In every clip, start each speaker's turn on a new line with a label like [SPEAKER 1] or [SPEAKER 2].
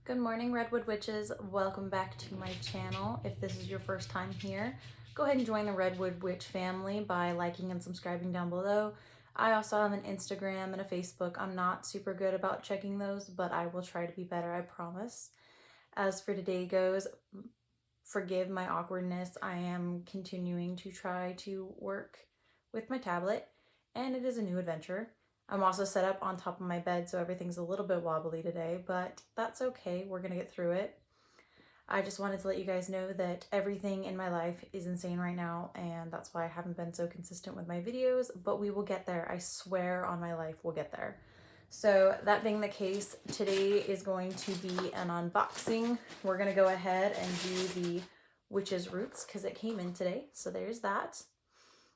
[SPEAKER 1] Good morning, Redwood Witches. Welcome back to my channel. If this is your first time here, go ahead and join the Redwood Witch family by liking and subscribing down below. I also have an Instagram and a Facebook. I'm not super good about checking those, but I will try to be better, I promise. As for today goes, forgive my awkwardness. I am continuing to try to work with my tablet, and it is a new adventure. I'm also set up on top of my bed, so everything's a little bit wobbly today, but that's okay. We're gonna get through it. I just wanted to let you guys know that everything in my life is insane right now, and that's why I haven't been so consistent with my videos, but we will get there. I swear on my life, we'll get there. So that being the case, today is going to be an unboxing. We're gonna go ahead and do the Witch's Roots because it came in today, so there's that.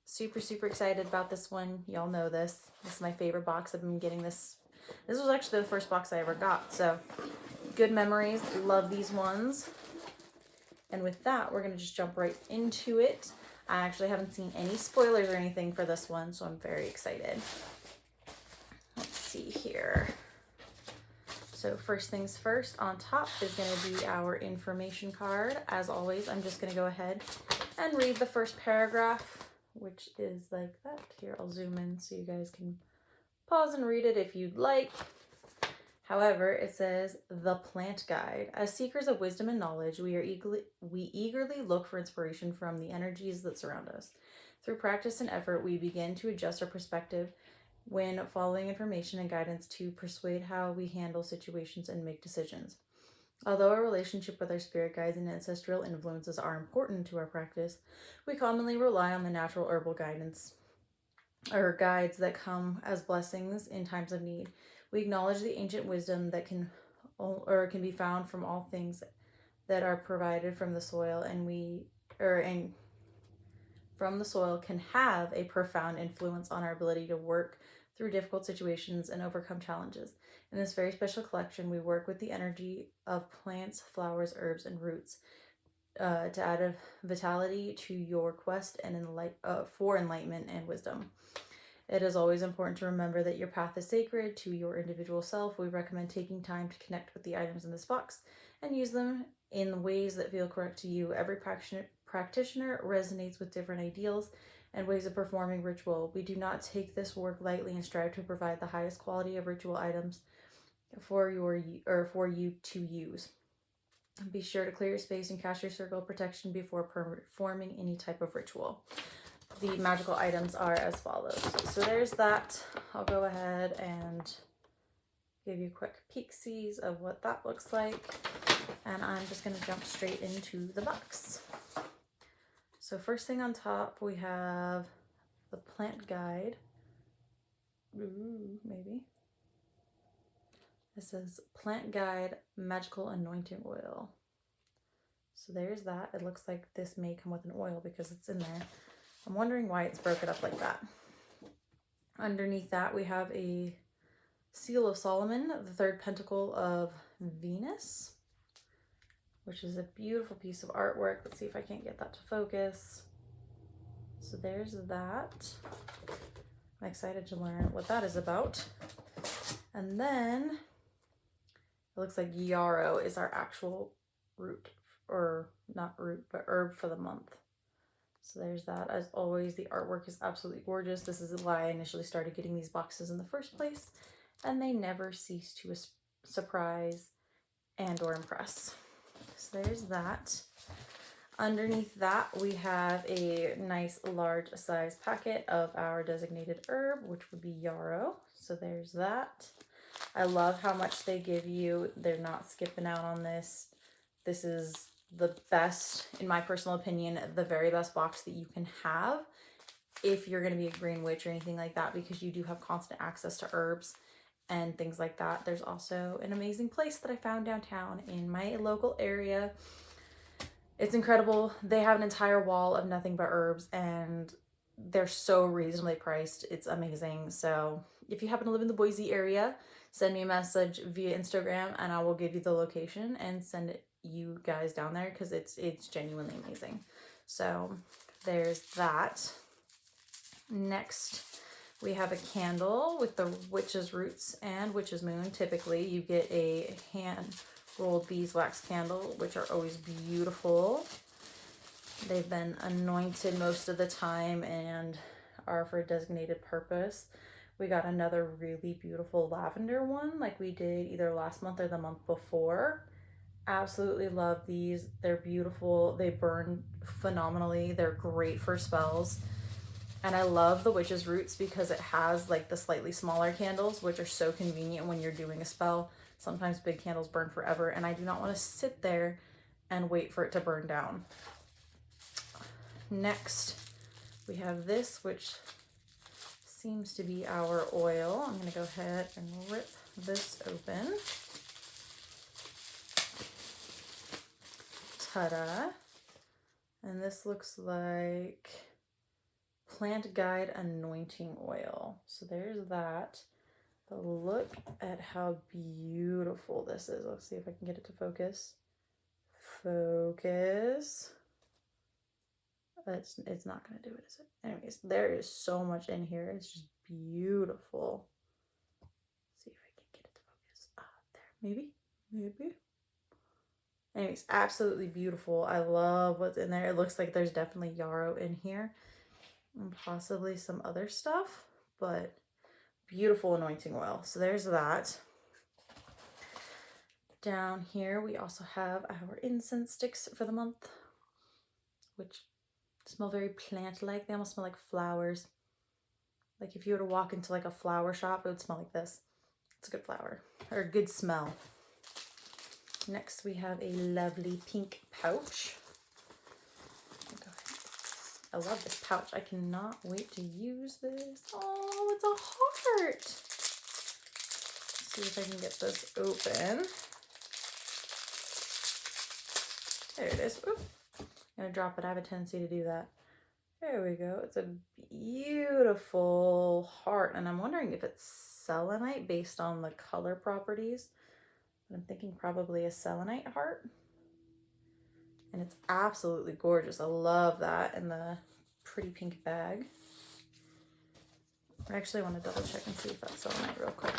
[SPEAKER 1] Super excited about this one. Y'all know this. This is my favorite box. I've been getting this. This was actually the first box I ever got, so good memories. Love these ones. And with that, we're going to just jump right into it. I actually haven't seen any spoilers or anything for this one, so I'm very excited. Let's see here. So first things first, on top is going to be our information card. As always, I'm just going to go ahead and read the first paragraph, which is like that. Here, I'll zoom in so you guys can pause and read it if you'd like. However, it says, The Plant Guide. As seekers of wisdom and knowledge, we eagerly look for inspiration from the energies that surround us. Through practice and effort, we begin to adjust our perspective when following information and guidance to persuade how we handle situations and make decisions. Although our relationship with our spirit guides and ancestral influences are important to our practice, we commonly rely on the natural herbal guidance or guides that come as blessings in times of need. We acknowledge the ancient wisdom that can be found from all things that are provided from the soil, and from the soil can have a profound influence on our ability to work through difficult situations and overcome challenges. In this very special collection, we work with the energy of plants, flowers, herbs, and roots to add a vitality to your quest and for enlightenment and wisdom. It is always important to remember that your path is sacred to your individual self. We recommend taking time to connect with the items in this box and use them in ways that feel correct to you. Every practitioner resonates with different ideals and ways of performing ritual. We do not take this work lightly and strive to provide the highest quality of ritual items for you to use. Be sure to clear your space and cast your circle of protection before performing any type of ritual. The magical items are as follows. So there's that. I'll go ahead and give you quick peek-sees of what that looks like. And I'm just going to jump straight into the box. So first thing on top, we have the plant guide. Ooh, maybe. This says Plant Guide Magical Anointing Oil. So there's that. It looks like this may come with an oil because it's in there. I'm wondering why it's broken up like that. Underneath that, we have a Seal of Solomon, the third pentacle of Venus, which is a beautiful piece of artwork. Let's see if I can't get that to focus. So there's that. I'm excited to learn what that is about. And then it looks like yarrow is our actual root, or not root, but herb for the month. So there's that. As always, the artwork is absolutely gorgeous. This is why I initially started getting these boxes in the first place, and they never cease to surprise and or impress. So there's that. Underneath that, we have a nice large size packet of our designated herb, which would be yarrow. So there's that. I love how much they give you. They're not skipping out on this. This is the best, in my personal opinion, the very best box that you can have if you're going to be a green witch or anything like that, because you do have constant access to herbs and things like that. There's also an amazing place that I found downtown in my local area. It's incredible. They have an entire wall of nothing but herbs, and they're so reasonably priced. It's amazing. So if you happen to live in the Boise area, send me a message via Instagram and I will give you the location and send it you guys down there, because it's genuinely amazing. So there's that. Next, we have a candle with the Witch's Roots and Witch's Moon. Typically you get a hand rolled beeswax candle, which are always beautiful. They've been anointed most of the time and are for a designated purpose. We got another really beautiful lavender one like we did either last month or the month before. Absolutely love these. They're beautiful. They burn phenomenally. They're great for spells. And I love the witch's roots because it has like the slightly smaller candles, which are so convenient when you're doing a spell. Sometimes big candles burn forever, and I do not want to sit there and wait for it to burn down. Next, we have this, which seems to be our oil. I'm going to go ahead and rip this open. Ta-da. And this looks like Plant Guide Anointing Oil. So there's that. But look at how beautiful this is. Let's see if I can get it to focus. Focus. It's not going to do it, is it? Anyways, there is so much in here. It's just beautiful. Let's see if I can get it to focus. There. Maybe. Anyways, absolutely beautiful. I love what's in there. It looks like there's definitely yarrow in here and possibly some other stuff, but beautiful anointing oil. So there's that. Down here, we also have our incense sticks for the month, which smell very plant-like. They almost smell like flowers. Like if you were to walk into like a flower shop, it would smell like this. It's a good flower or a good smell. Next, we have a lovely pink pouch. I love this pouch. I cannot wait to use this. Oh, it's a heart. Let's see if I can get this open. There it is. Oop. I'm going to drop it. I have a tendency to do that. There we go. It's a beautiful heart. And I'm wondering if it's selenite based on the color properties. But I'm thinking probably a selenite heart. And it's absolutely gorgeous. I love that in the pretty pink bag. I actually want to double check and see if that's selenite real quick.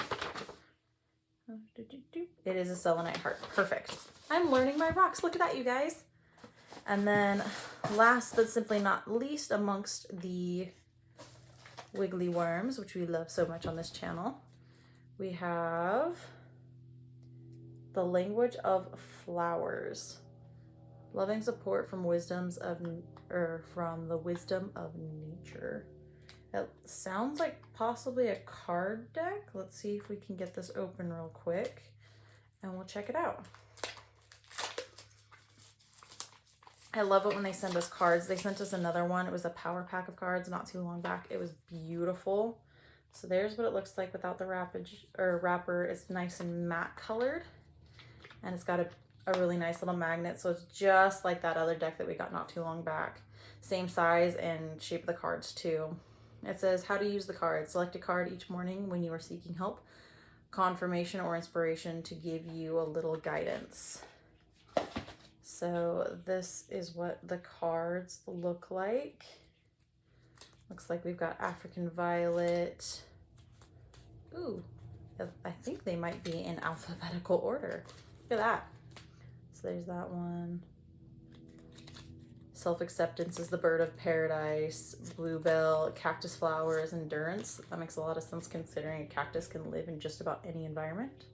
[SPEAKER 1] It is a selenite heart. Perfect. I'm learning my rocks. Look at that, you guys. And then last but simply not least amongst the wiggly worms, which we love so much on this channel, we have the Language of Flowers. Loving support from from the wisdom of nature. It sounds like possibly a card deck. Let's see if we can get this open real quick and we'll check it out. I love it when they send us cards. They sent us another one. It was a power pack of cards not too long back. It was beautiful. So there's what it looks like without the wrapper. It's nice and matte colored. And it's got a really nice little magnet. So it's just like that other deck that we got not too long back. Same size and shape of the cards too. It says how to use the card. Select a card each morning when you are seeking help, confirmation, or inspiration to give you a little guidance. So this is what the cards look like. Looks like we've got African Violet. Ooh, I think they might be in alphabetical order. Look at that. So there's that one. Self-acceptance is the bird of paradise. Bluebell, cactus flowers, endurance. That makes a lot of sense considering a cactus can live in just about any environment.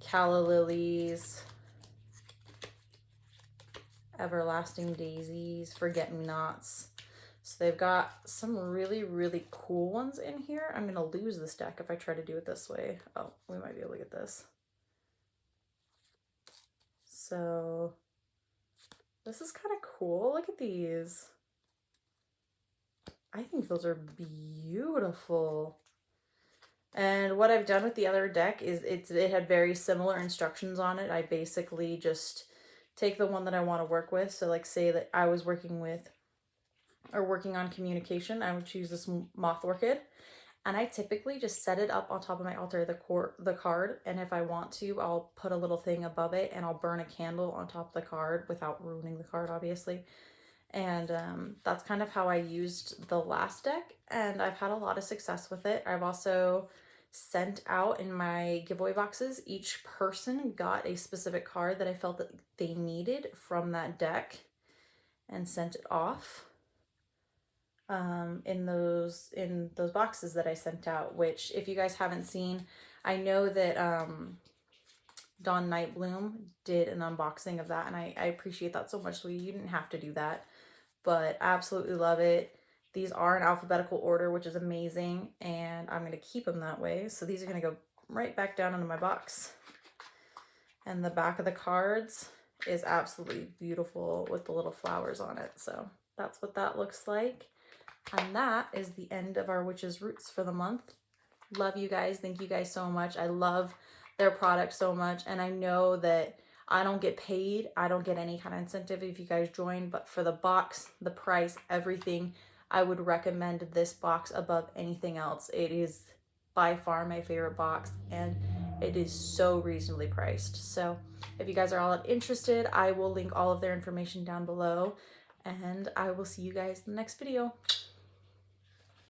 [SPEAKER 1] Calla lilies. Everlasting daisies, forget-me-nots. So they've got some really, really cool ones in here. I'm going to lose this deck if I try to do it this way. Oh, we might be able to get this. So this is kind of cool. Look at these. I think those are beautiful. And what I've done with the other deck is it had very similar instructions on it. I basically just take the one that I want to work with. So like say that I was working on communication, I would choose this moth orchid. And I typically just set it up on top of my altar, the card. And if I want to, I'll put a little thing above it and I'll burn a candle on top of the card without ruining the card, obviously. And that's kind of how I used the last deck. And I've had a lot of success with it. I've also sent out in my giveaway boxes. Each person got a specific card that I felt that they needed from that deck and sent it off in those boxes that I sent out, which if you guys haven't seen, I know that Dawn Nightbloom did an unboxing of that, and I appreciate that so much. So you didn't have to do that, but absolutely love it. These are in alphabetical order, which is amazing, and I'm going to keep them that way. So these are going to go right back down into my box. And the back of the cards is absolutely beautiful with the little flowers on it. So that's what that looks like. And that is the end of our Witches Roots for the month. Love you guys. Thank you guys so much. I love their product so much, and I know that I don't get paid. I don't get any kind of incentive if you guys join, but for the box, the price, everything, I would recommend this box above anything else. It is by far my favorite box, and it is so reasonably priced. So if you guys are all interested, I will link all of their information down below, and I will see you guys in the next video.